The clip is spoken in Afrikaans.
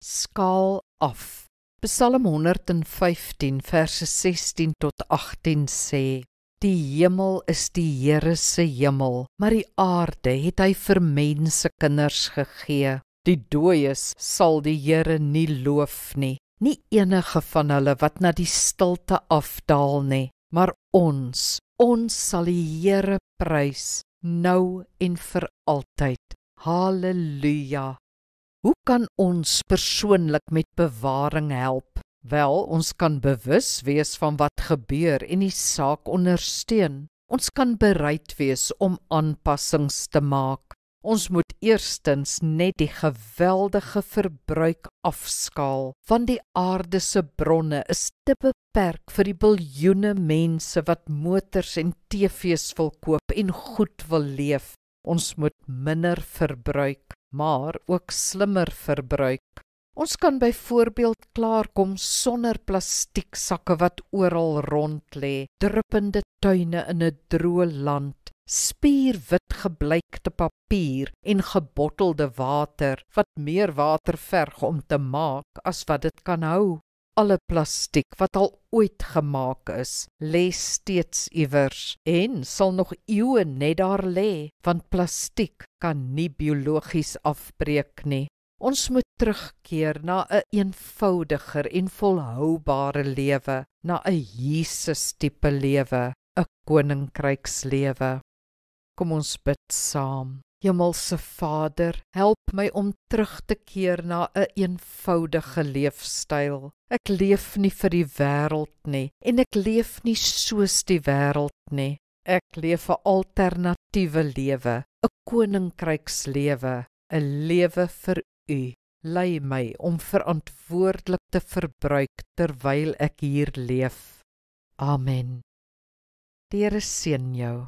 Skaal af. Psalm 115 verse 16 tot 18 sê: Die hemel is die Here se hemel, maar die aarde het hy vir mensekinders gegee. Die dooies sal die Here nie loof nie, nie enige van hulle wat na die stilte afdaal nie, maar ons sal die Here prys, nou en vir altyd. Halleluja! Hoe kan ons persoonlik met bewaring help? Wel, ons kan bewus wees van wat gebeur en die saak ondersteun. Ons kan bereid wees om aanpassings te maak. Ons moet eerstens net die geweldige verbruik afskaal, want die aarde se bronne is te beperk vir die biljoene mense wat motors en TV's wil koop en goed wil leef. Ons moet minder verbruik, maar ook slimmer verbruik. Ons kan byvoorbeeld klaarkom sonder plastieksakke wat oral rond lê, druppende tuine in 'n droë land, spierwit gebleikte papier en gebottelde water wat meer water verg om te maak as wat dit kan hou. Alle plastiek wat al ooit gemaak is, lê steeds iewers en sal nog eeue net daar lê, want plastiek kan nie biologies afbreek nie. Ons moet terugkeer na 'n eenvoudiger en volhoubare lewe, na 'n Jesus-tipe lewe, 'n koninkrykslewe. Kom ons bid saam. Hemelse Vader, help my om terug te keer na 'n eenvoudige leefstyl. Ek leef nie vir die wêreld nie en ek leef nie soos die wêreld nie. Ek leef 'n alternatiewe lewe, 'n koninkrykslewe, 'n lewe vir U. Lei my om verantwoordelik te verbruik terwyl ek hier leef. Amen. Die Here seën jou.